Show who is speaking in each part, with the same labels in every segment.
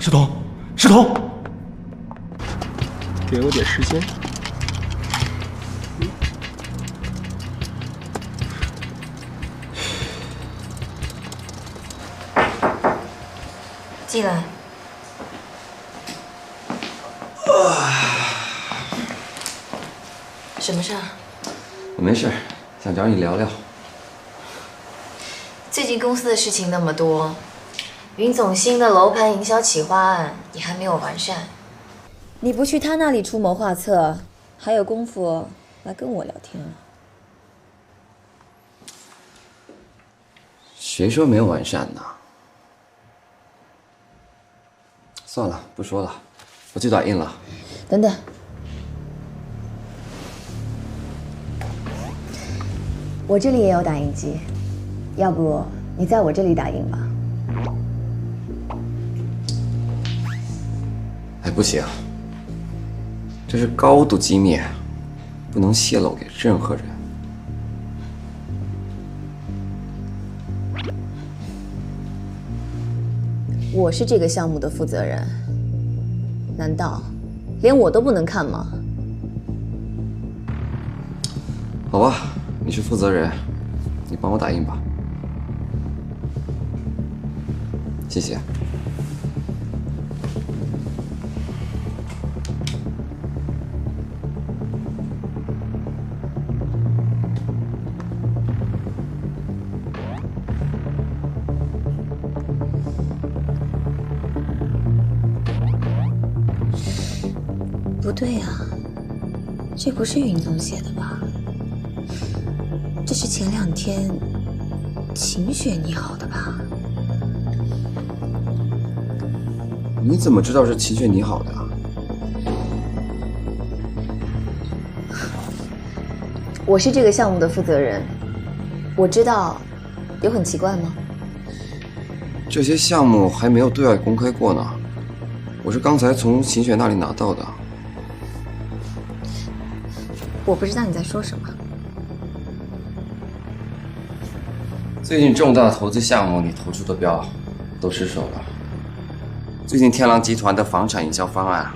Speaker 1: 石头，石头，
Speaker 2: 给我点时间。
Speaker 3: 进来。什么事儿？
Speaker 4: 我没事，想找你聊聊。
Speaker 3: 最近公司的事情那么多，云总新的楼盘营销企划案你还没有完善，你不去他那里出谋划策，还有功夫来跟我聊天啊？
Speaker 4: 谁说没有完善呢？算了，不说了，我去打印了。
Speaker 3: 等等，我这里也有打印机，要不你在我这里打印吧？
Speaker 4: 哎，不行，这是高度机密，不能泄露给任何人。
Speaker 3: 我是这个项目的负责人，难道连我都不能看吗？
Speaker 4: 好吧，你是负责人，你帮我打印吧。谢谢。
Speaker 3: 不对啊，这不是云总写的吧？这是前2天秦雪拟好的吧？
Speaker 4: 你怎么知道是秦雪拟好的啊？
Speaker 3: 我是这个项目的负责人，我知道，有很奇怪吗？
Speaker 4: 这些项目还没有对外公开过呢，我是刚才从秦雪那里拿到的。
Speaker 3: 我不知道你在说什么。
Speaker 4: 最近重大投资项目你投出的标都失手了。最近天狼集团的房产营销方案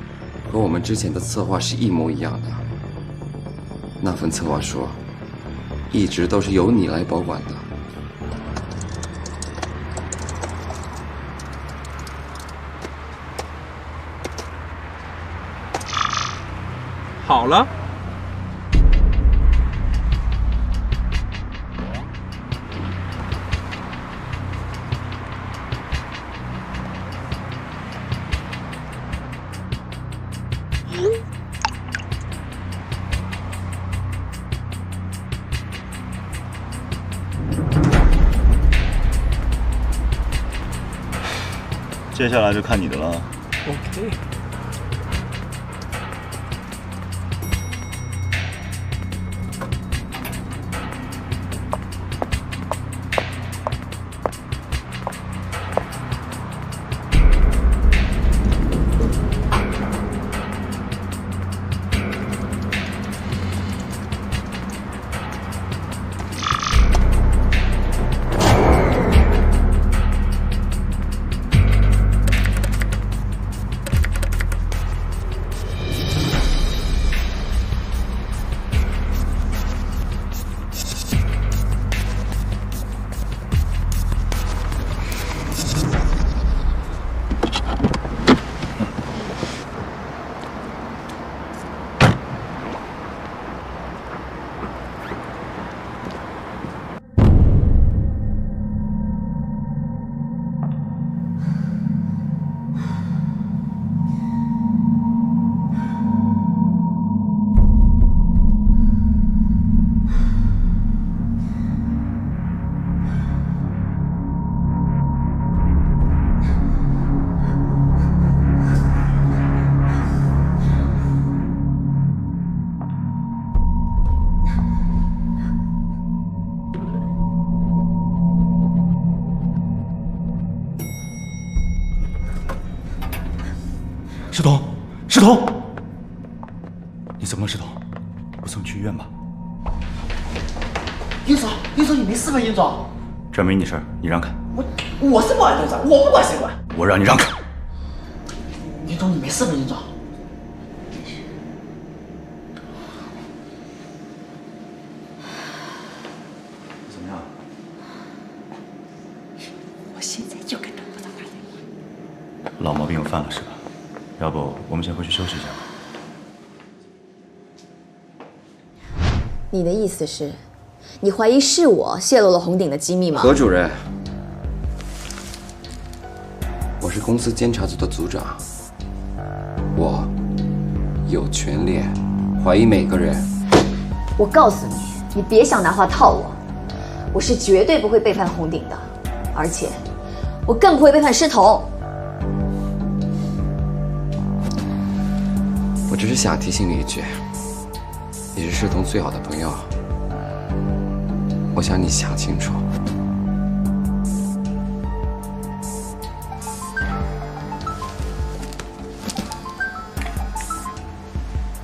Speaker 4: 和我们之前的策划是一模一样的。那份策划说，一直都是由你来保管的。
Speaker 2: 好了。
Speaker 5: 接下来就看你的了。
Speaker 2: OK。
Speaker 1: 石头，石头，你怎么了，石头？不送你去医院吧？
Speaker 6: 尹总，尹总，你没事吧？尹总，
Speaker 5: 这没你事儿，你让开。
Speaker 6: 我是保安队长，我不管谁管。
Speaker 5: 我让你让开。
Speaker 6: 尹总，你没事吧，尹总？
Speaker 1: 怎么样？
Speaker 7: 我现在就给邓部长打电话。
Speaker 1: 老毛病又犯了是吧？要不我们先回去休息一下吧。
Speaker 3: 你的意思是，你怀疑是我泄露了红鼎的机密吗？
Speaker 4: 何主任，我是公司监察组的组长，我有权利怀疑每个人。
Speaker 3: 我告诉你，你别想拿话套我，我是绝对不会背叛红鼎的，而且我更不会背叛师彤。
Speaker 4: 我只是想提醒你一句，你是师彤最好的朋友，我想你想清楚。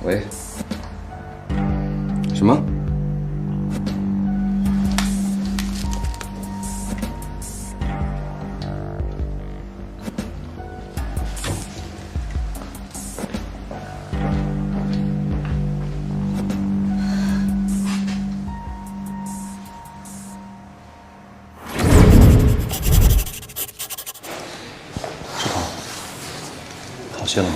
Speaker 4: 喂？什么？
Speaker 1: 志鹏，好些了吗？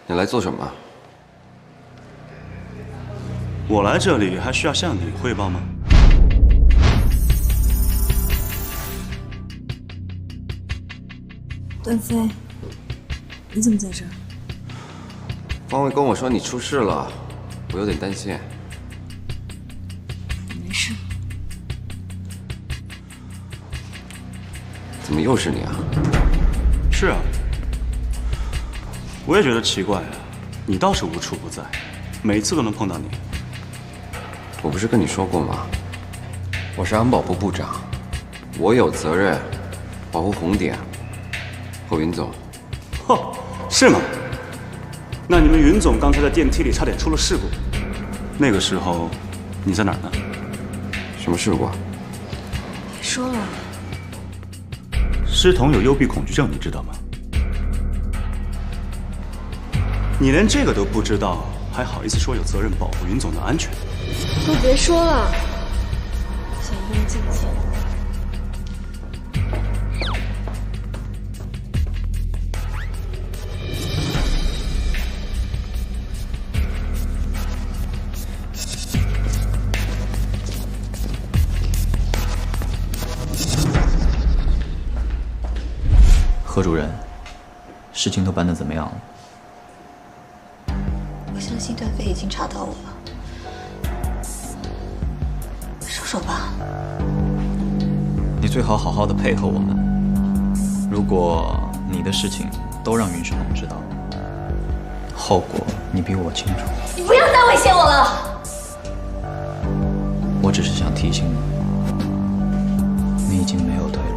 Speaker 4: 你来做什么？
Speaker 5: 我来这里还需要向你汇报吗？
Speaker 7: 段飞，你怎么在这儿？
Speaker 4: 方卫跟我说你出事了，我有点担心。
Speaker 7: 没事。
Speaker 4: 怎么又是你啊？
Speaker 5: 是啊，我也觉得奇怪啊，你倒是无处不在，每次都能碰到你。
Speaker 4: 我不是跟你说过吗？我是安保部部长，我有责任保护红鼎和云总。
Speaker 5: 嚯，是吗？那你们云总刚才在电梯里差点出了事故，那个时候你在哪儿呢？
Speaker 4: 什么事故？
Speaker 7: 别说了，
Speaker 5: 师彤有幽闭恐惧症，你知道吗？你连这个都不知道，还好意思说有责任保护云总的安全？
Speaker 7: 都别说了，想一个人静静。
Speaker 1: 何主任，事情都办得怎么样了？
Speaker 3: 我相信段飞已经查到我了，收手吧。
Speaker 1: 你最好好好的配合我们。如果你的事情都让云世龙知道，后果你比我清楚。
Speaker 3: 你不要再威胁我了。
Speaker 1: 我只是想提醒你，你已经没有退路了。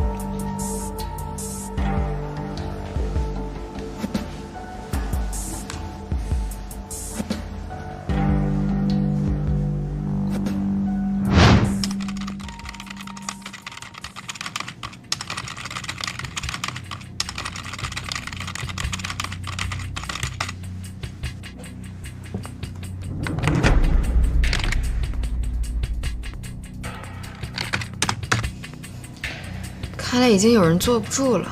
Speaker 7: 看来已经有人坐不住了。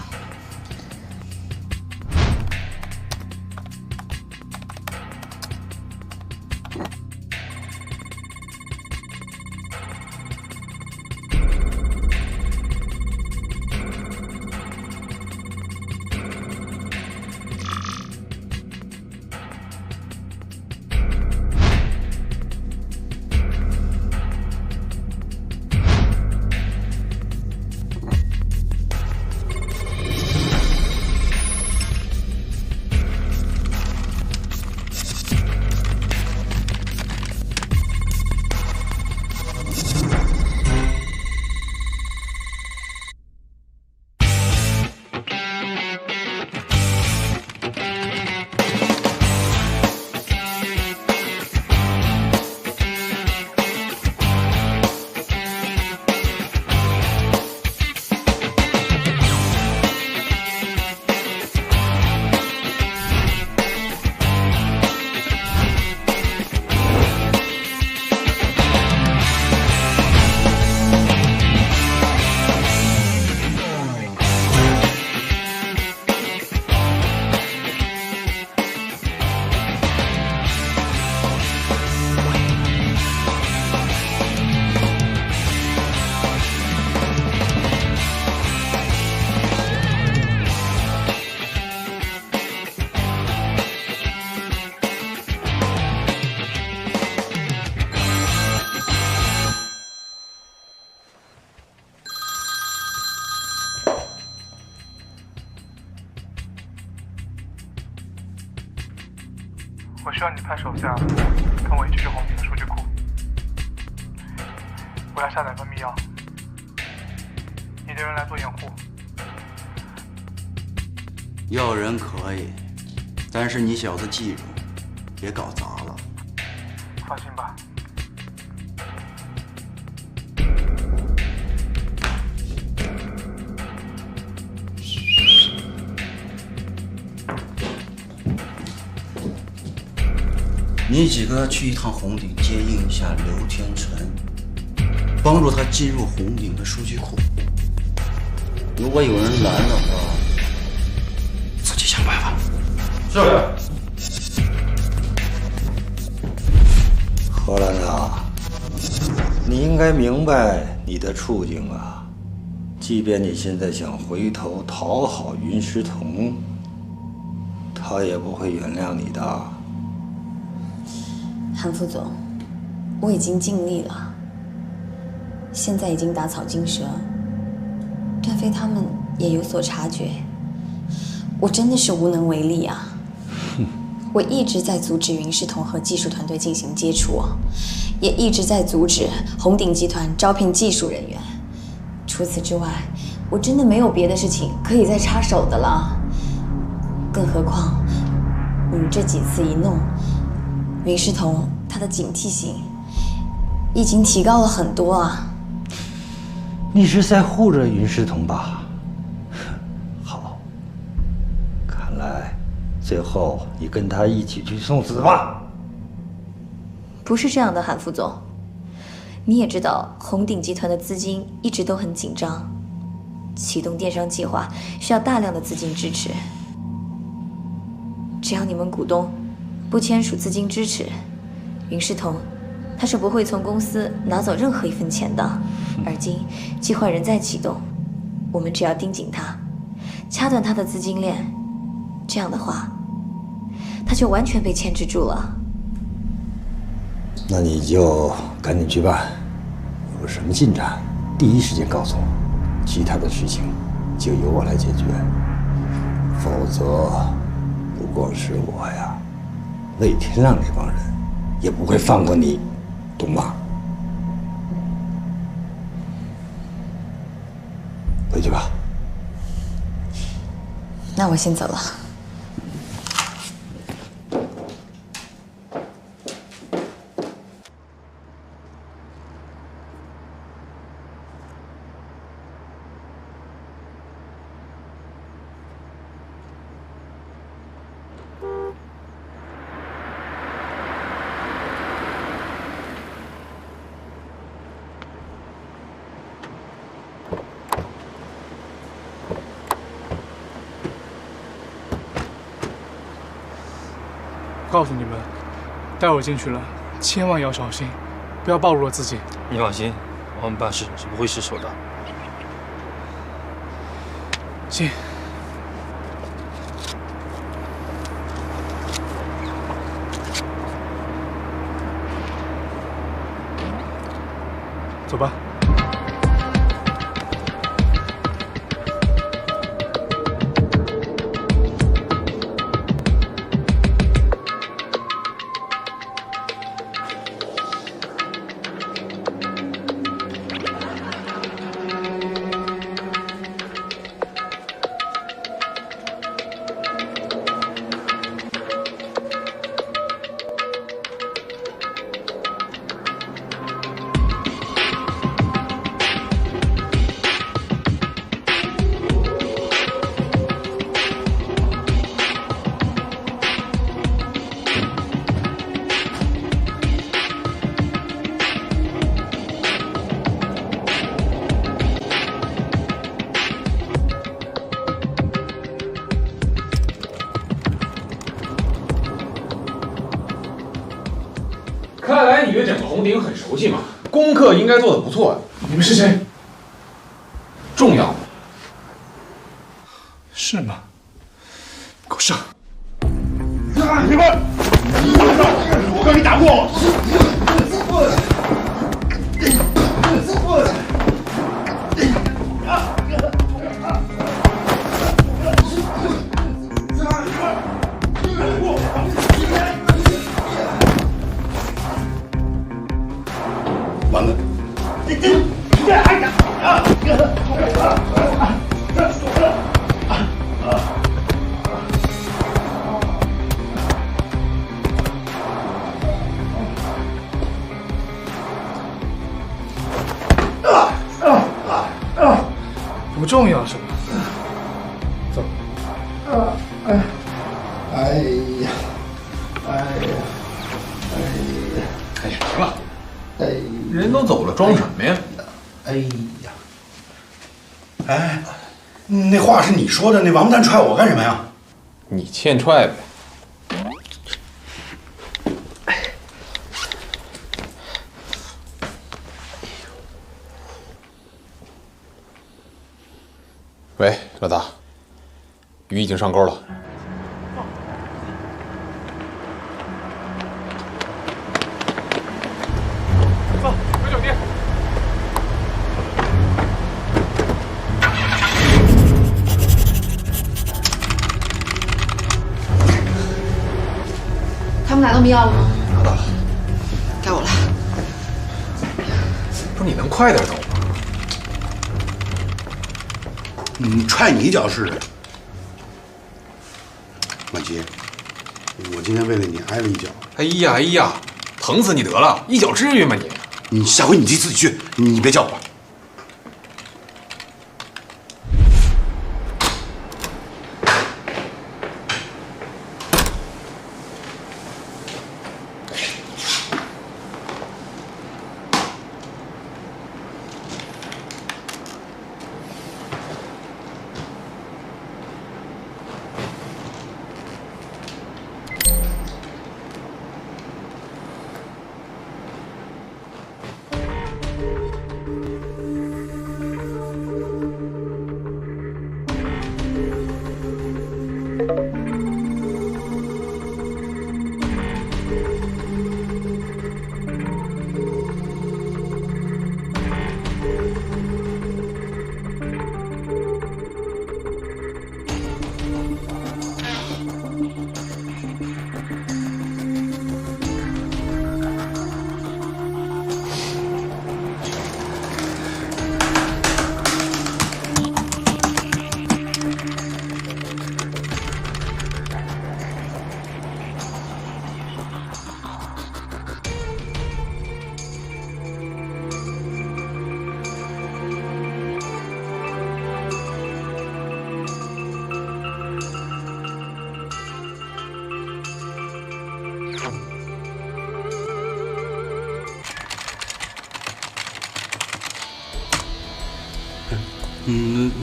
Speaker 8: 我需要你派手下跟我一起去红景的数据库，我要下载分泌药，你的人来做掩护。
Speaker 9: 要人可以，但是你小子记住，别搞砸了。
Speaker 8: 放心吧。
Speaker 9: 你几个去一趟红顶接应一下刘天成，帮助他进入红顶的数据库。如果有人拦的话，自己想办法。是。
Speaker 10: 荷兰啊，你应该明白你的处境啊。即便你现在想回头讨好云石彤，他也不会原谅你的。
Speaker 3: 韩副总，我已经尽力了，现在已经打草惊蛇，段飞他们也有所察觉，我真的是无能为力啊！我一直在阻止云世彤和技术团队进行接触，也一直在阻止红鼎集团招聘技术人员。除此之外，我真的没有别的事情可以再插手的了。更何况，你们这几次一弄，云世彤他的警惕性已经提高了很多啊！
Speaker 10: 你是在护着云世彤吧？好，看来最后你跟他一起去送死吧。
Speaker 3: 不是这样的，韩副总，你也知道红鼎集团的资金一直都很紧张，启动电商计划需要大量的资金支持。只要你们股东不签署资金支持，云世彤他是不会从公司拿走任何一分钱的。而今计划仍在启动，我们只要盯紧他，掐断他的资金链，这样的话，他就完全被牵制住了。
Speaker 10: 那你就赶紧去办，有什么进展，第一时间告诉我，其他的事情就由我来解决。否则，不光是我呀，魏天亮那帮人也不会放过你，懂吗？回去吧。
Speaker 3: 那我先走了。
Speaker 8: 告诉你们，待会儿进去了，千万要小心，不要暴露了自己。
Speaker 11: 你放心，我们办事是不会失手的。
Speaker 8: 进。走吧。
Speaker 12: 看来你对整个红顶很熟悉嘛，功课应该做得不错。
Speaker 8: 你们是谁？
Speaker 12: 重要吗？
Speaker 8: 是吗？给我上！
Speaker 13: 你们，我跟你打过。完了。
Speaker 8: 不重要是吧？走。
Speaker 13: 哎呀，哎呀，
Speaker 12: 开始了。
Speaker 13: 哎，
Speaker 12: 人都走了，装什么呀？
Speaker 13: 哎呀，哎，那话是你说的，那王八蛋踹我干什么呀？
Speaker 12: 你欠踹呗。喂，老大，鱼已经上钩了。
Speaker 8: 走，回酒店。
Speaker 7: 他们俩都迷药了吗？
Speaker 12: 拿到了。
Speaker 7: 该我了。
Speaker 12: 不是你能快点走吗？
Speaker 13: 踹你一脚试试。婉琪，我今天为了你挨了一脚。
Speaker 12: 哎呀哎呀，疼死你得了！一脚至于吗你？
Speaker 13: 你下回你自己去，你别叫我。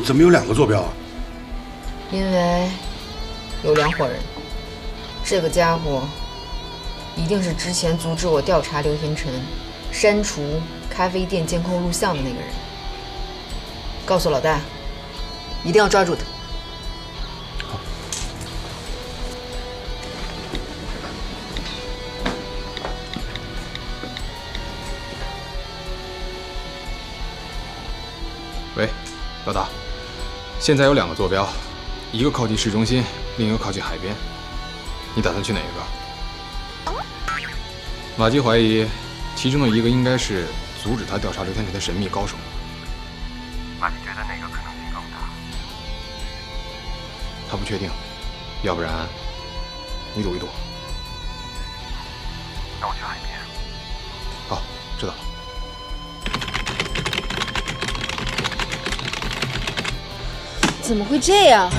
Speaker 13: 怎么有2个坐标啊？
Speaker 14: 因为有2伙人，这个家伙
Speaker 3: 一定是之前阻止我调查刘天成、删除咖啡店监控录像的那个人。告诉老大，一定要抓住他。
Speaker 12: 好。
Speaker 14: 喂，老大，现在有2个坐标，一个靠近市中心，另一个靠近海边。你打算去哪一个？马基怀疑，其中的一个应该是阻止他调查刘天成的神秘高手。
Speaker 8: 马基觉得哪个可能性更大？
Speaker 14: 他不确定，要不然你赌一赌。
Speaker 8: 那我去海边。
Speaker 14: 好，知道了。
Speaker 7: 怎么会这样？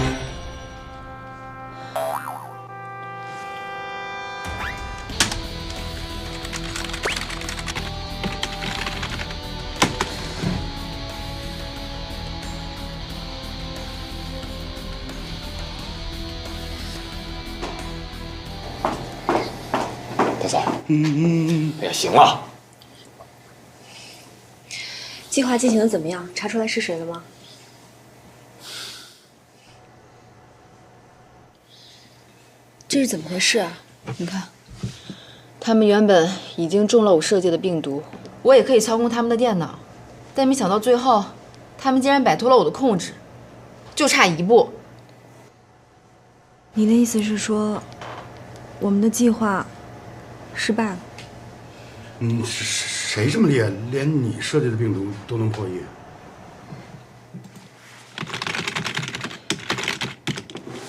Speaker 14: 大嫂，哎呀，行了。
Speaker 7: 计划进行的怎么样？查出来是谁了吗？这是怎么回事啊？
Speaker 3: 你看，他们原本已经中了我设计的病毒，我也可以操控他们的电脑，但没想到最后，他们竟然摆脱了我的控制，就差一步。
Speaker 7: 你的意思是说，我们的计划失败了？
Speaker 13: 谁这么厉害，连你设计的病毒都能破译？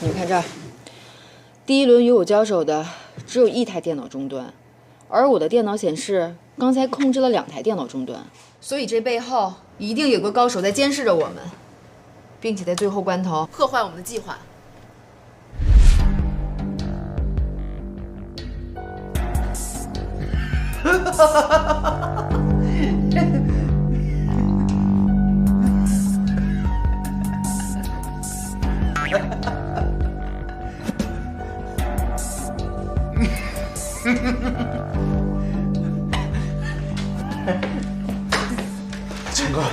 Speaker 3: 你看这儿。第一轮与我交手的只有1台电脑终端，而我的电脑显示刚才控制了2台电脑终端，所以这背后一定有个高手在监视着我们，并且在最后关头破坏我们的计划。
Speaker 13: 强哥，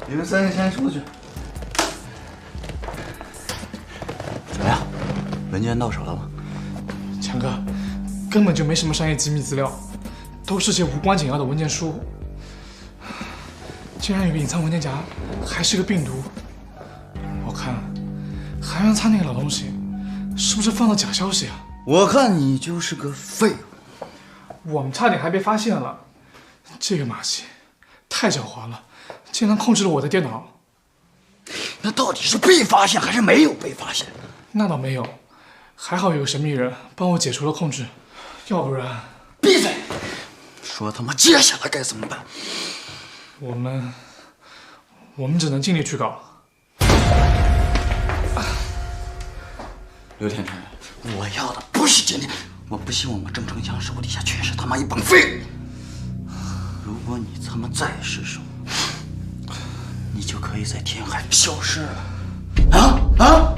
Speaker 9: 你们3个先出去。怎么样？文件到手了吗？
Speaker 8: 强哥，根本就没什么商业机密资料，都是些无关紧要的文件书。竟然有个隐藏文件夹，还是个病毒。我看韩元仓那个老东西，是不是放了假消息啊？
Speaker 9: 我看你就是个废物。
Speaker 8: 我们差点还被发现了。这个马戏太狡猾了，竟然控制了我的电脑。
Speaker 9: 那到底是被发现还是没有被发现？
Speaker 8: 那倒没有，还好有个神秘人帮我解除了控制，要不然……
Speaker 9: 闭嘴！说他妈接下来该怎么办？
Speaker 8: 我们只能尽力去搞。
Speaker 9: 刘天成，我要的不是今天，我不希望我郑成祥手底下全是他妈一帮废物。如果你他妈再失手，你就可以在天海消失了。啊！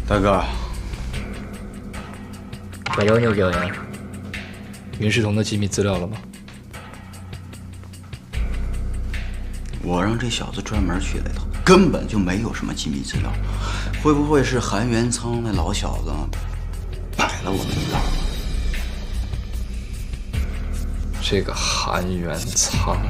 Speaker 11: 大哥，
Speaker 15: 把妖妞表扬。
Speaker 11: 袁世彤的机密资料了吗？
Speaker 9: 我让这小子专门去来的，根本就没有什么机密资料。会不会是韩元仓那老小子摆了我们一道？
Speaker 11: 这个韩元仓。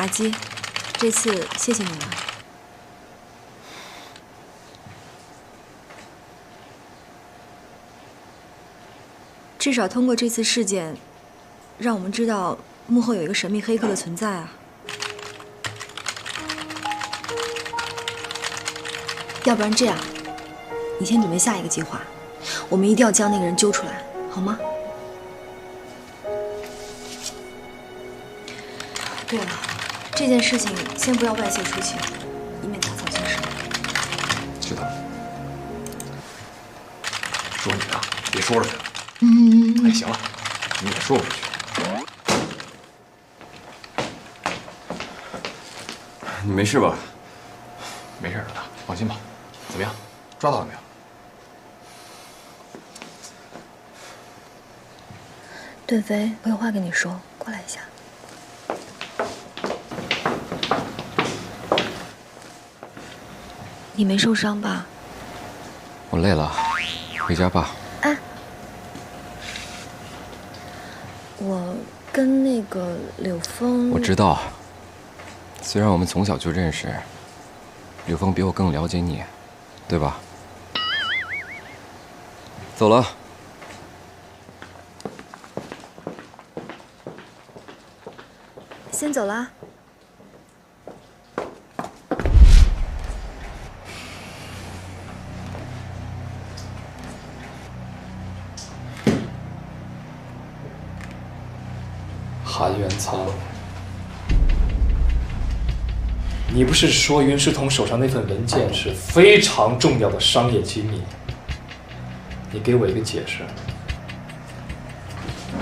Speaker 7: 马基，这次谢谢你了。至少通过这次事件，让我们知道幕后有一个神秘黑客的存在啊。要不然这样，你先准备下一个计划，我们一定要将那个人揪出来，好吗？对了，这件事情先不要外泄出去，以免打草惊蛇。
Speaker 14: 知道。说你啊，别说出去了。哎，行了，你也说不出去。
Speaker 4: 你没事吧？
Speaker 14: 没事，老大，放心吧。怎么样，抓到了没有？
Speaker 7: 段飞，我有话跟你说，过来一下。你没受伤吧？
Speaker 4: 我累了，回家吧。
Speaker 7: 哎，我跟那个柳峰……
Speaker 4: 我知道，虽然我们从小就认识，柳峰比我更了解你，对吧？走了。
Speaker 7: 先走了。
Speaker 11: 韩元仓，你不是说云世彤手上那份文件是非常重要的商业机密？你给我一个解释。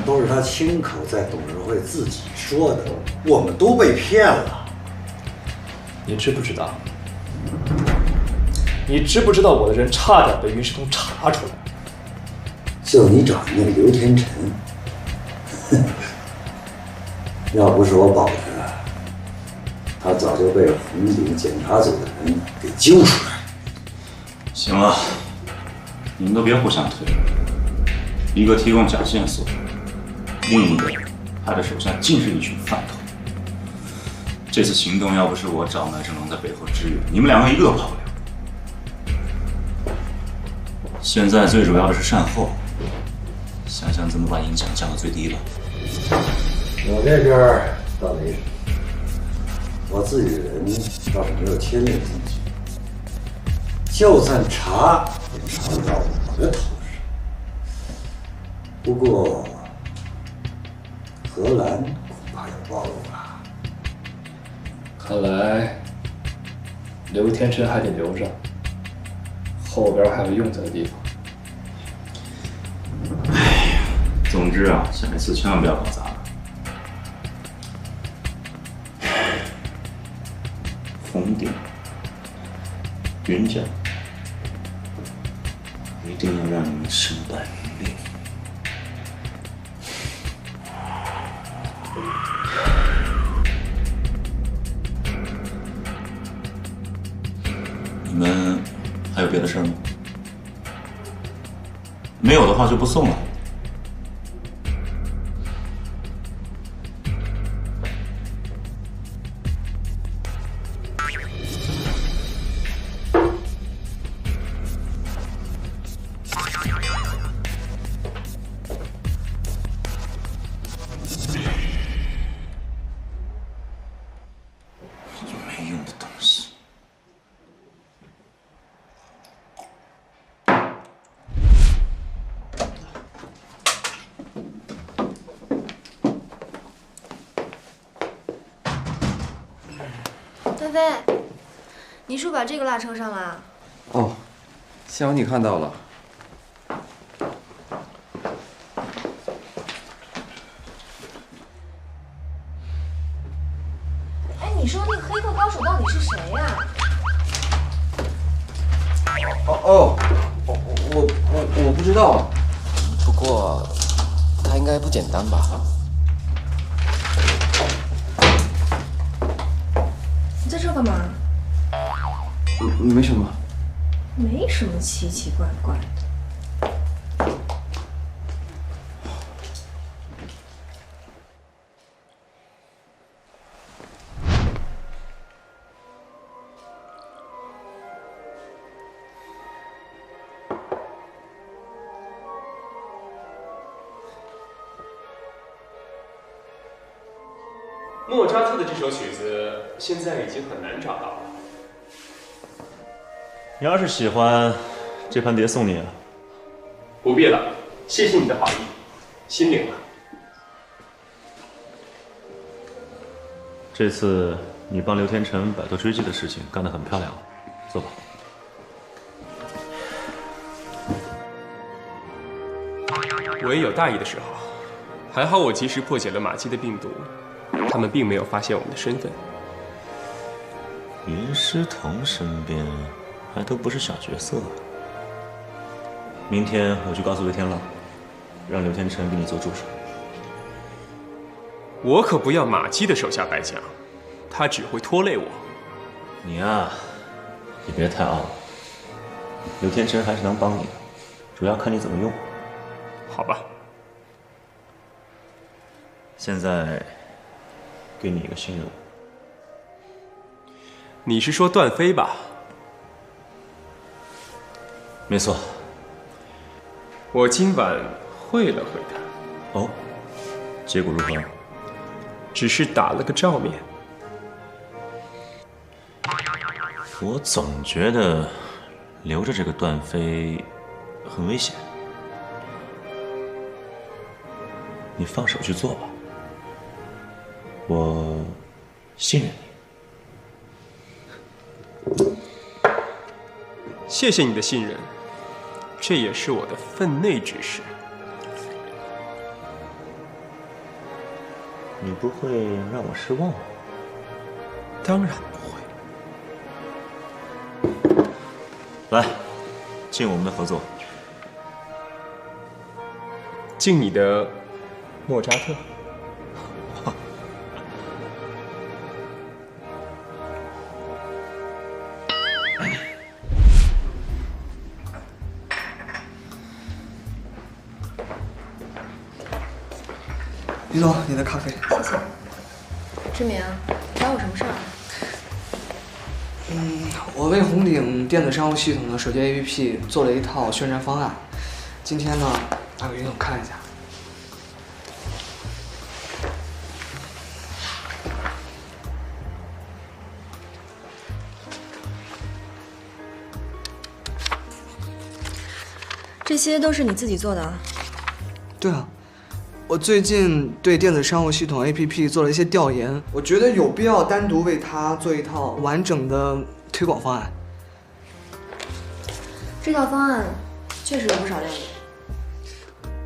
Speaker 10: 都是他亲口在董事会自己说的，我们都被骗了。
Speaker 11: 你知不知道？你知不知道我的人差点被云世彤查出来？
Speaker 10: 就你找的那个刘天成，要不是我保他，他早就被红顶检查组的人给揪出来了。
Speaker 5: 行了，你们都别互相推了。一个提供假线索，另一个他的手下尽是一群饭头。这次行动要不是我找麦正龙在背后支援，你们两个一个跑不了。现在最主要的是善后，想想怎么把影响降到最低吧。
Speaker 10: 我这边倒没什么，我自己的人倒是没有牵连进去，就算查也查不到我的头上。不过荷兰恐怕要暴露了。
Speaker 11: 看来刘天成还得留着，后边还有用他的地方。
Speaker 5: 总之啊，下一次千万不要搞砸了。红顶、云家，一定要让你们身败名裂。你们还有别的事儿吗？没有的话就不送了。没用的东西。
Speaker 7: 段飞，你是不是把这个落车上了？
Speaker 4: 哦，幸好你看到了。
Speaker 3: 哎，你说那个黑客高手到底是谁呀？
Speaker 4: 我不知道，不过他应该不简单吧？
Speaker 7: 你在这干嘛？
Speaker 4: 没什么。
Speaker 7: 没什么奇奇怪怪的。
Speaker 2: 莫扎特的这首曲子现在已经很难找到了。
Speaker 5: 你要是喜欢，这盘碟送你啊。
Speaker 2: 不必了，谢谢你的好意，心领了。
Speaker 5: 这次你帮刘天成摆脱追击的事情干得很漂亮，坐吧。
Speaker 2: 我也有大意的时候，还好我及时破解了马基的病毒，他们并没有发现我们的身份。
Speaker 5: 云师彤身边还都不是小角色。明天我去告诉魏天浪，让刘天成给你做助手。
Speaker 2: 我可不要马基的手下败将，他只会拖累我。
Speaker 5: 你呀，也别太傲了。刘天成还是能帮你的，主要看你怎么用。
Speaker 2: 好吧。
Speaker 5: 现在给你一个新任务。
Speaker 2: 你是说段飞吧？
Speaker 5: 没错。
Speaker 2: 我今晚会了会他。
Speaker 5: 哦，结果如何？
Speaker 2: 只是打了个照面。
Speaker 5: 我总觉得留着这个段飞很危险。你放手去做吧，我信任你。
Speaker 2: 谢谢你的信任，这也是我的分内之事。
Speaker 5: 你不会让我失望吧？
Speaker 2: 当然不会。
Speaker 5: 来，敬我们的合作。
Speaker 2: 敬你的莫扎特。
Speaker 15: 于总，你的咖啡。
Speaker 7: 谢谢。志明，找我什么事儿？
Speaker 15: 我为红顶电子商务系统的手机 APP 做了一套宣传方案，今天呢，拿给于总看一下。
Speaker 7: 这些都是你自己做的啊？
Speaker 15: 对啊。我最近对电子商务系统 APP 做了一些调研，我觉得有必要单独为它做一套完整的推广方案。
Speaker 7: 这套方案确实有不少亮点。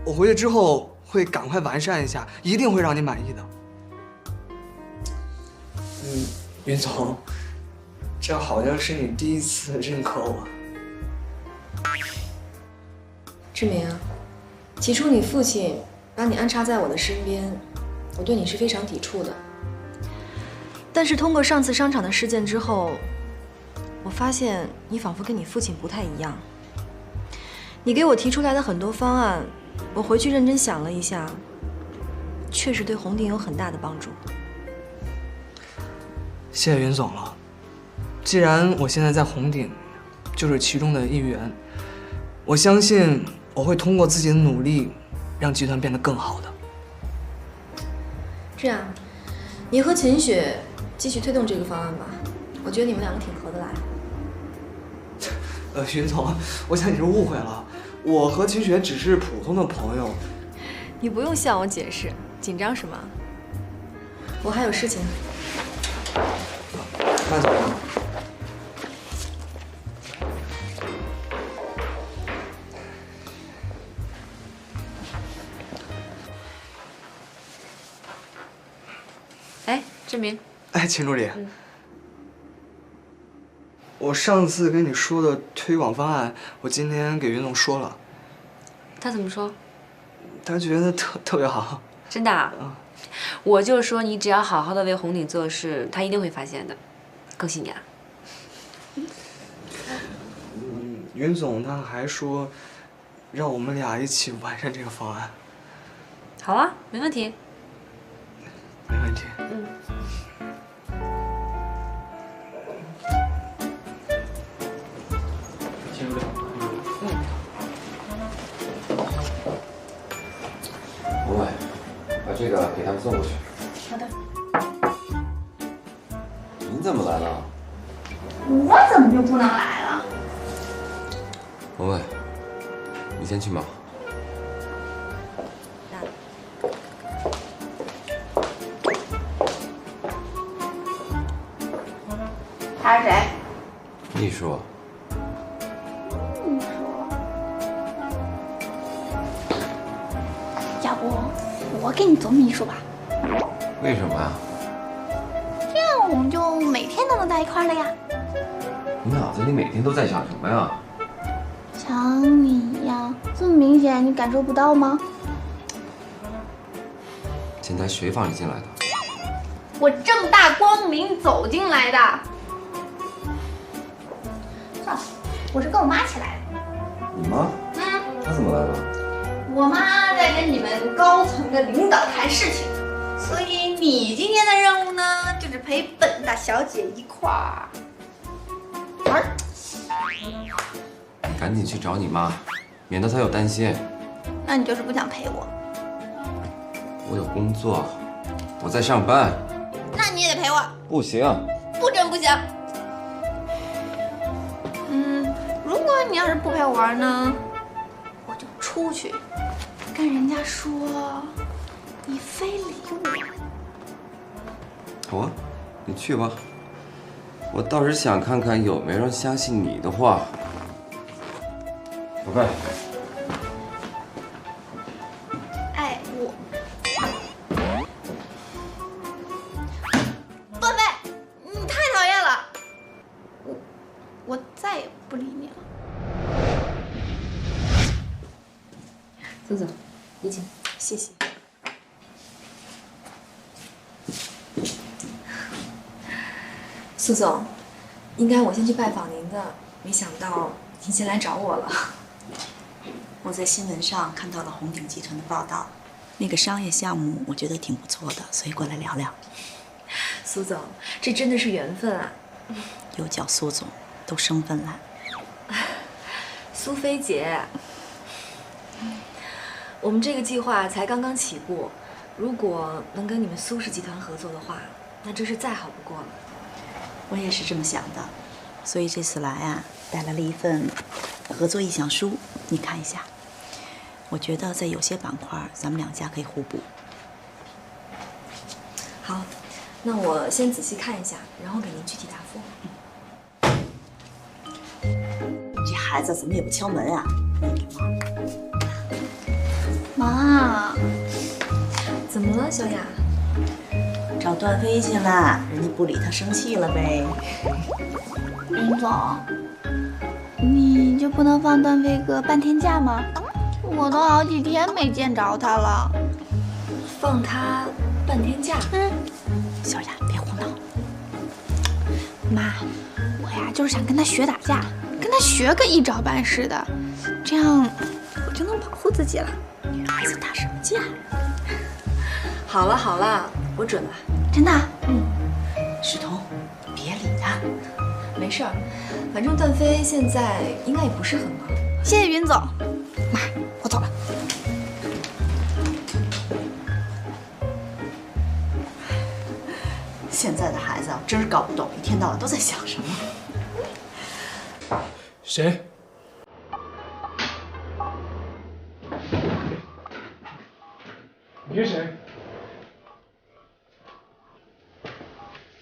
Speaker 15: 我回去之后会赶快完善一下，一定会让你满意的。云总，这好像是你第一次认可我。
Speaker 7: 志明，起初你父亲把你安插在我的身边，我对你是非常抵触的。但是通过上次商场的事件之后，我发现你仿佛跟你父亲不太一样。你给我提出来的很多方案，我回去认真想了一下，确实对红顶有很大的帮助。
Speaker 15: 谢谢云总了。既然我现在在红顶，就是其中的一员，我相信我会通过自己的努力，让集团变得更好的。
Speaker 7: 这样，你和秦雪继续推动这个方案吧，我觉得你们两个挺合得来。
Speaker 15: 云总，我想你是误会了，我和秦雪只是普通的朋友。
Speaker 7: 你不用向我解释，紧张什么？我还有事情。
Speaker 15: 慢走。
Speaker 16: 哎，志明。
Speaker 15: 哎，秦助理。我上次跟你说的推广方案，我今天给云总说了。
Speaker 16: 他怎么说？
Speaker 15: 他觉得特别好。
Speaker 16: 真的啊？我就说你只要好好的为红顶做事，他一定会发现的。恭喜你啊！
Speaker 15: 云总他还说，让我们俩一起完善这个方案。
Speaker 16: 好啊，没问题。
Speaker 15: 没问题。秦助理。
Speaker 4: 不会，把这个给他们送过去。
Speaker 16: 好的。
Speaker 4: 怎么来了？
Speaker 17: 我怎么就不能来了？
Speaker 4: 文文，你先去忙。
Speaker 17: 他是谁？
Speaker 4: 秘书。
Speaker 17: 秘书。要不我给你做秘书吧？
Speaker 4: 为什么呀？
Speaker 17: 这样我们就每天都能在一块了呀。
Speaker 4: 你脑子里每天都在想什么呀？
Speaker 17: 想你呀，这么明显，你感受不到吗？
Speaker 4: 现在谁放你进来的？
Speaker 17: 我正大光明走进来的。算了，我是跟我妈一起来的。
Speaker 4: 你妈？她怎么来了？
Speaker 17: 我妈在跟你们高层的领导谈事情，所以你今天的任务呢，就是陪本大小姐一块儿玩。
Speaker 4: 你赶紧去找你妈，免得她有担心。
Speaker 17: 那你就是不想陪我？
Speaker 4: 我有工作，我在上班。
Speaker 17: 那你也得陪我。
Speaker 4: 不行。
Speaker 17: 不准不行。如果你要是不陪我玩呢，我就出去跟人家说你非礼我。
Speaker 4: 好啊，你去吧。我倒是想看看有没有人相信你的话。宝贝。
Speaker 17: 哎，段飞，你太讨厌了。我再也不理你了。
Speaker 16: 苏总，你请。
Speaker 7: 谢谢。苏总，应该我先去拜访您的，没想到您先来找我了。
Speaker 18: 我在新闻上看到了红鼎集团的报道，那个商业项目我觉得挺不错的，所以过来聊聊。
Speaker 7: 苏总，这真的是缘分啊！
Speaker 18: 又叫苏总，都生分了。
Speaker 7: 苏菲姐，我们这个计划才刚刚起步，如果能跟你们苏氏集团合作的话，那真是再好不过了。
Speaker 18: 我也是这么想的，所以这次来啊，带来了一份合作意向书，你看一下。我觉得在有些板块，咱们两家可以互补。
Speaker 7: 好，那我先仔细看一下，然后给您具体答复。
Speaker 18: 这孩子怎么也不敲门啊？
Speaker 17: 妈，
Speaker 7: 怎么了，小雅？
Speaker 18: 找段飞去了，人家不理他，生气了呗。
Speaker 17: 林总，你就不能放段飞哥半天假吗？我都好几天没见着他了。
Speaker 7: 放他半天假？
Speaker 17: 小雅，别胡闹。妈，我呀就是想跟他学打架，跟他学个一招半式的，这样我就能保护自己了。
Speaker 18: 女孩子打什么架？
Speaker 7: 好了好了，我准了。
Speaker 17: 真的？
Speaker 18: 世彤，别理他。
Speaker 7: 没事儿，反正段飞现在应该也不是很忙。
Speaker 17: 谢谢云总。妈，我走了。
Speaker 18: 现在的孩子啊，真是搞不懂，一天到晚都在想什么。
Speaker 8: 谁？你是谁？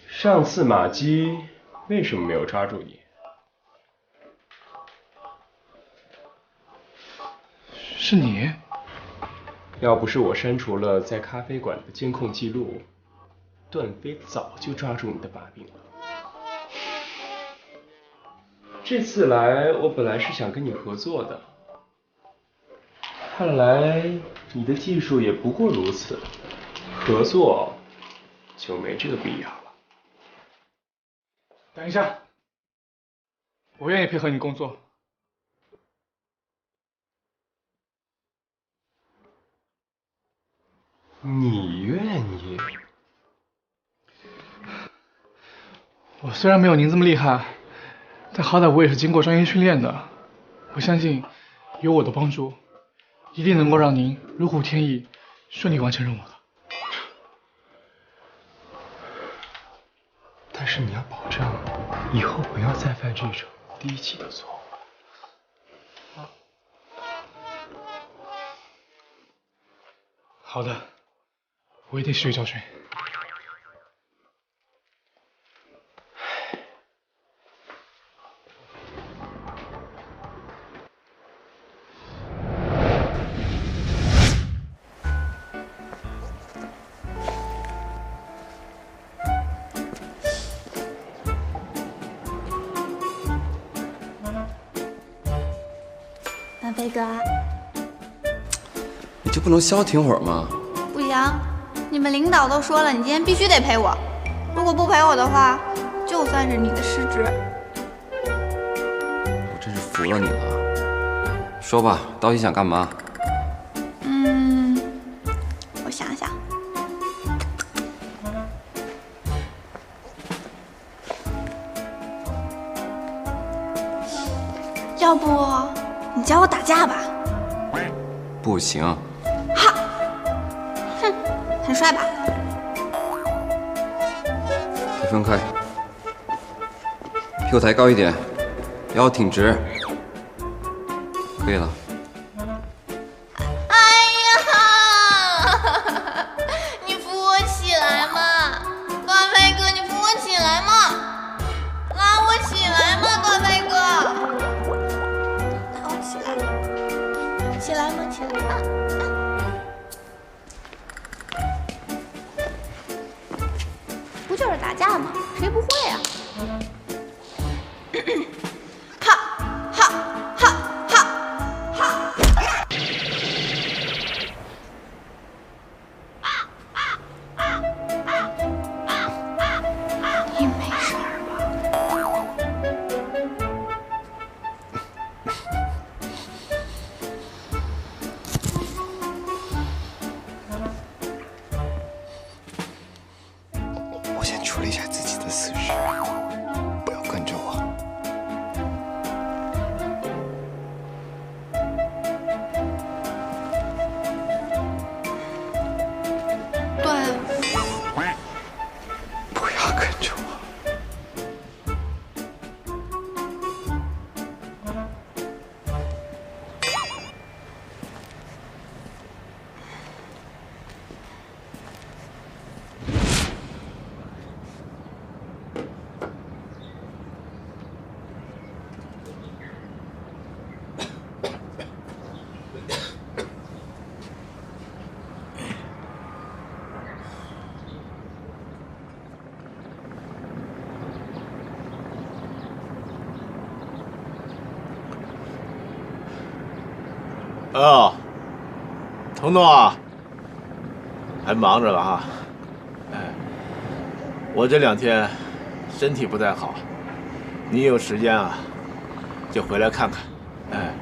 Speaker 2: 上次马姬为什么没有抓住你？
Speaker 8: 是你？
Speaker 2: 要不是我删除了在咖啡馆的监控记录，段飞早就抓住你的把柄了。这次来，我本来是想跟你合作的，看来你的技术也不过如此，合作就没这个必要了。
Speaker 8: 等一下，我愿意配合你工作。
Speaker 2: 你愿意？
Speaker 8: 我虽然没有您这么厉害，但好歹我也是经过专业训练的。我相信有我的帮助，一定能够让您如虎添翼，顺利完成任务的。
Speaker 2: 但
Speaker 8: 是你要保证以后不要再犯这种低级的错误。好的，我一定吸取教训。
Speaker 17: 南飞哥，
Speaker 4: 你就不能消停会儿吗？
Speaker 17: 不行，你们领导都说了，你今天必须得陪我。如果不陪我的话，就算是你的失职。
Speaker 4: 我真是服了你了。说吧，到底想干嘛？
Speaker 17: 我想想。要不你教我打架吧？
Speaker 4: 不行。
Speaker 17: 哈，哼，很帅吧？
Speaker 4: 分开，屁股抬高一点，腰挺直，可以了。
Speaker 17: 哎呀，你扶我起来嘛，段飞哥，你扶我起来嘛，拉我起来嘛，段飞哥，拉我起来，起来嘛，起来嘛。不就是打架吗？谁不会啊？哈哈哈哈哈！你没事吧？
Speaker 10: 我先处理一下自己的私事，不要跟着我。
Speaker 17: 对，
Speaker 10: 不要跟着我。
Speaker 19: 哦，彤彤啊，还忙着了哈。哎，我这2天身体不太好，你有时间啊，就回来看看。哎。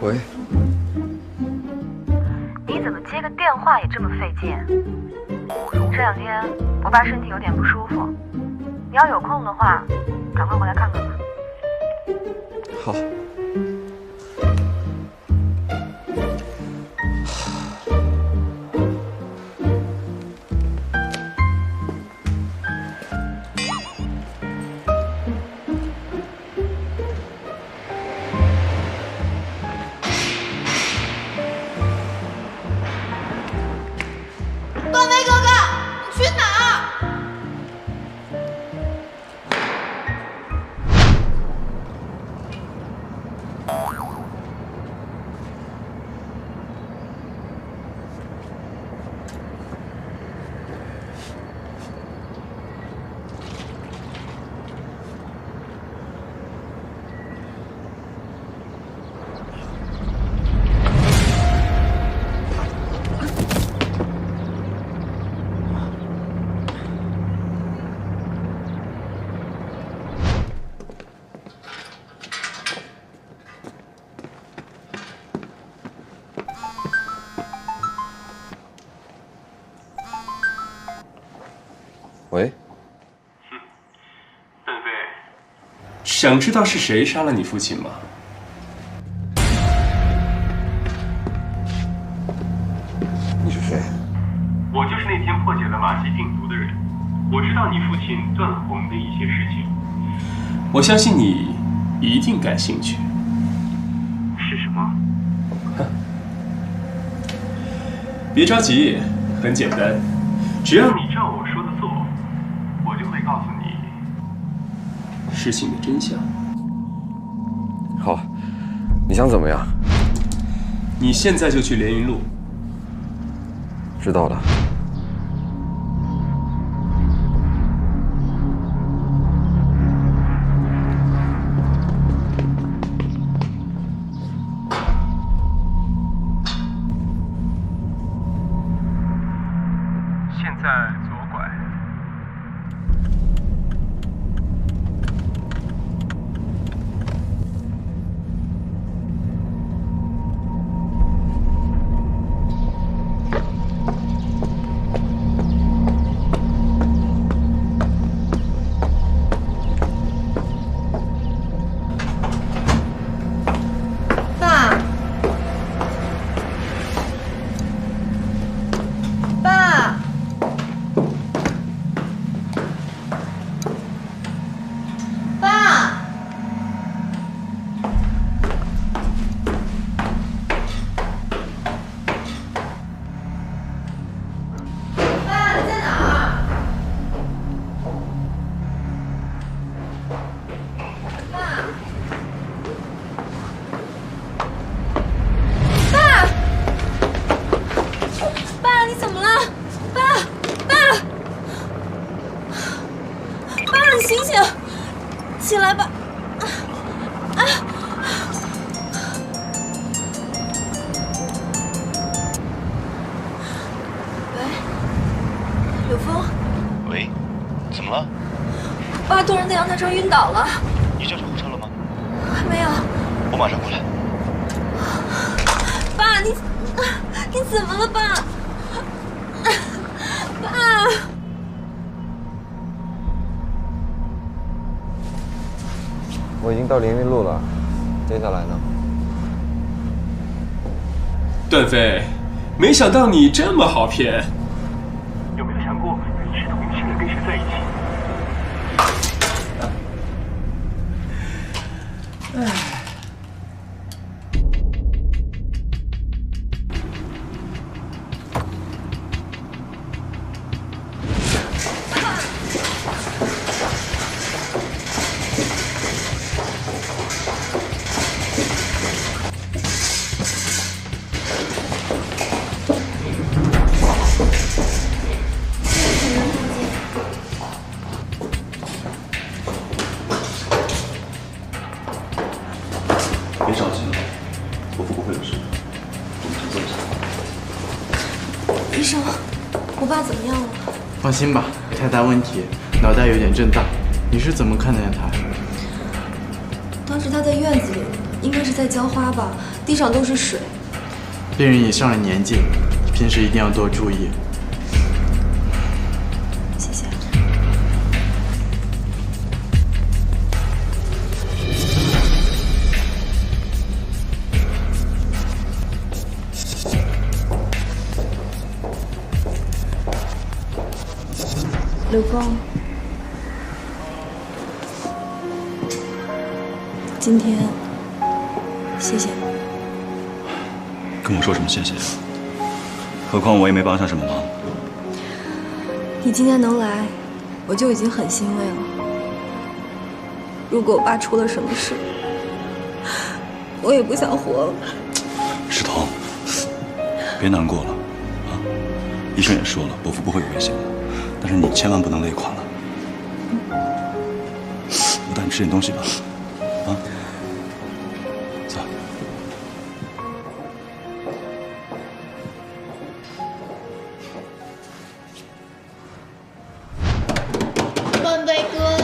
Speaker 4: 喂，
Speaker 20: 你怎么接个电话也这么费劲？这2天我爸身体有点不舒服，你要有空的话，赶快回来看看吧。
Speaker 4: 好。
Speaker 17: 段飞哥哥，你去哪儿？
Speaker 2: 想知道是谁杀了你父亲吗？
Speaker 10: 你是谁？
Speaker 2: 我就是那天破解了马基病毒的人。我知道你父亲断红的一些事情，我相信你一定感兴趣。是什么？别着急，很简单，只要你照我说的做，我就会告诉你事情的真相。
Speaker 4: 好，你想怎么样？
Speaker 2: 你现在就去连云路。
Speaker 4: 知道了。
Speaker 2: 现在左拐。
Speaker 7: 起来吧！喂，柳峰。
Speaker 5: 喂，怎么了？
Speaker 7: 爸突然在阳台上晕倒了。
Speaker 5: 你叫救护车了吗？
Speaker 7: 还没有。
Speaker 5: 我马上过来。
Speaker 7: 爸，你怎么了，爸？爸。
Speaker 4: 我已经到连云路了，接下来呢？
Speaker 2: 段飞，没想到你这么好骗。有没有想过一视同性的跟谁在一起？唉。
Speaker 5: 别着急了，伯父不会有事的，我们先坐一下。
Speaker 7: 医生，我爸怎么样了？
Speaker 21: 放心吧，没太大问题，脑袋有点震荡。你是怎么看见他？
Speaker 7: 当时他在院子里，应该是在浇花吧，地上都是水。
Speaker 21: 病人也上了年纪，平时一定要多注意。
Speaker 7: 谢谢。刘峰，今天谢谢你。
Speaker 5: 跟我说什么谢谢？何况我也没帮上什么忙。
Speaker 7: 你今天能来，我就已经很欣慰了。如果我爸出了什么事，我也不想活了。
Speaker 5: 石头，别难过了啊！医生也说了，伯父不会有危险的。但是你千万不能累垮了。我带你吃点东西吧，啊，走。
Speaker 17: 范飞哥，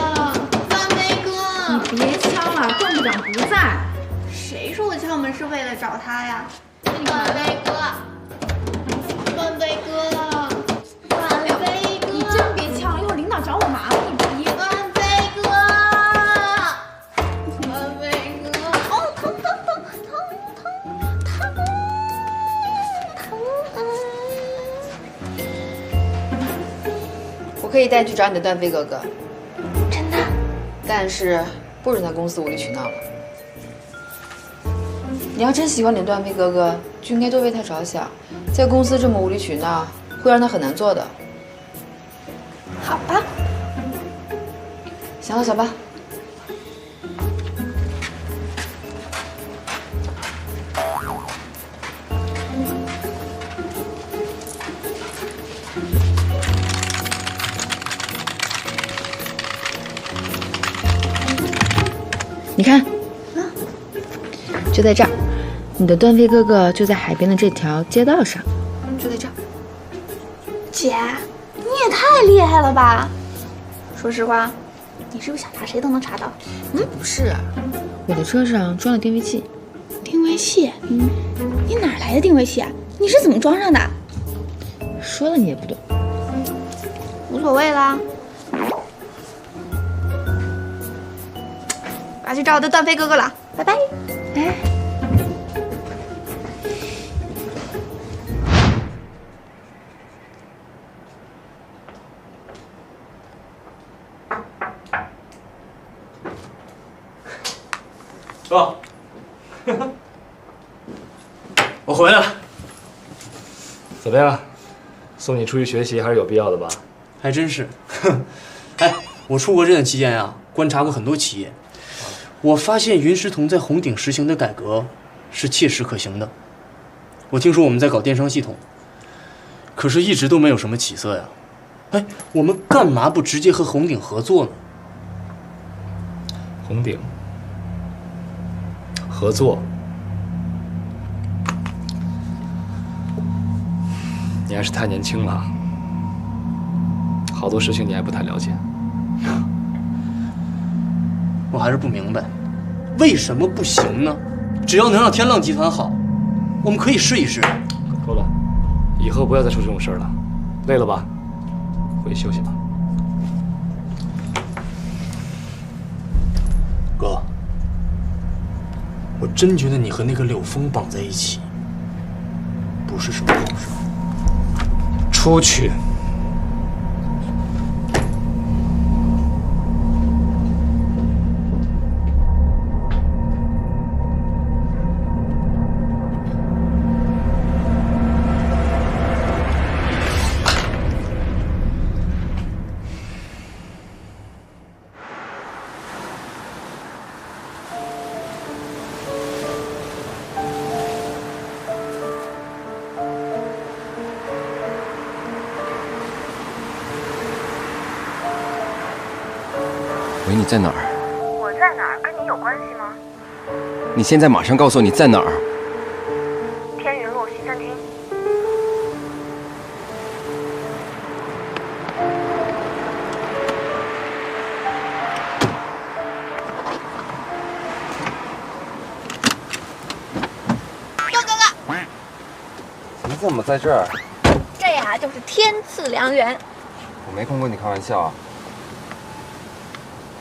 Speaker 17: 范飞哥，
Speaker 22: 你别敲了，段部长不在。
Speaker 17: 谁说我敲门是为了找他呀？范飞哥，范飞哥。
Speaker 22: 找我麻烦，你不一。
Speaker 17: 范飞哥，
Speaker 1: 可以带你去找你的段飞哥哥。
Speaker 17: 真的？
Speaker 1: 但是不准在公司无理取闹了。你要真喜欢你的段飞哥哥，就应该多为他着想，在公司这么无理取闹，会让他很难做的。
Speaker 17: 好吧。
Speaker 1: 行了，小八。你看，就在这儿，你的段飞哥哥就在海边的这条街道上，就在这儿。
Speaker 17: 姐，你也太厉害了吧！说实话，你是不是想查谁都能查到？
Speaker 1: 不是，我的车上装了定位器。
Speaker 17: 定位器？你哪来的定位器啊？你是怎么装上的？
Speaker 1: 说了你也不懂。
Speaker 17: 无所谓啦。我要去找我的段飞哥哥了，拜拜。哎，
Speaker 11: 哥，我回来了。怎么样？送你出去学习还是有必要的吧？
Speaker 15: 还真是。哎，我出国这段期间啊，观察过很多企业。我发现云师彤在红鼎实行的改革是切实可行的。我听说我们在搞电商系统，可是一直都没有什么起色呀。哎，我们干嘛不直接和红鼎合作呢？
Speaker 11: 红鼎合作，你还是太年轻了，好多事情你还不太了解。
Speaker 15: 我还是不明白，为什么不行呢？只要能让天浪集团好，我们可以试一试。
Speaker 11: 够了，以后不要再说这种事儿了。累了吧？回去休息吧。
Speaker 15: 哥，我真觉得你和那个柳峰绑在一起，不是什么好事。
Speaker 11: 出去。
Speaker 4: 喂，你在哪儿？
Speaker 20: 我在哪儿跟你有关系吗？
Speaker 4: 你现在马上告诉我你在哪儿。
Speaker 20: 天云路西餐厅。
Speaker 17: 段哥哥，
Speaker 4: 你怎么在这儿？
Speaker 17: 这呀就是天赐良缘。
Speaker 4: 我没空跟你开玩笑啊。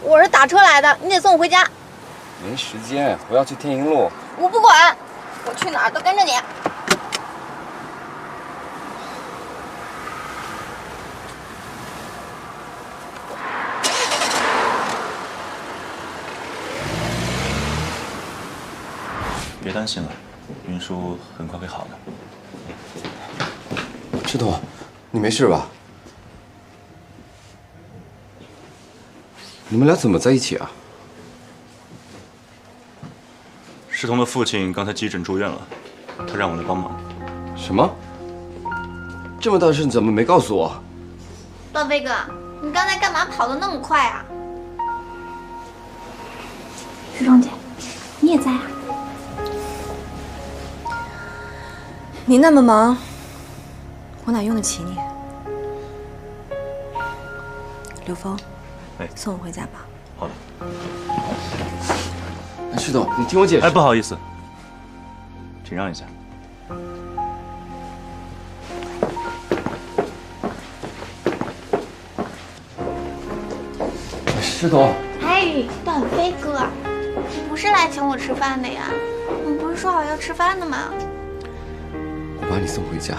Speaker 17: 我是打车来的，你得送我回家。
Speaker 4: 没时间，我要去天云路。
Speaker 17: 我不管，我去哪儿都跟着你。
Speaker 5: 别担心了，云叔很快会好的。
Speaker 4: 师彤，你没事吧？你们俩怎么在一起啊？
Speaker 5: 世彤的父亲刚才急诊住院了，他让我来帮忙。
Speaker 4: 什么？这么大事怎么没告诉我？
Speaker 17: 段飞哥，你刚才干嘛跑得那么快啊？徐双姐，你也在啊？
Speaker 7: 你那么忙，我哪用得起你？刘峰，送我回家吧。
Speaker 5: 好的。
Speaker 4: 师彤，你听我解释。
Speaker 5: 哎，不好意思，请让一下。
Speaker 4: 师彤。
Speaker 17: 哎，段飞哥，你不是来请我吃饭的呀？我们不是说好要吃饭的吗？
Speaker 4: 我把你送回家，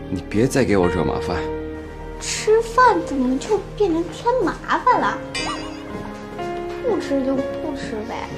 Speaker 4: 你别再给我惹麻烦。
Speaker 6: 吃饭怎么就变成添麻烦了？不吃就不吃呗。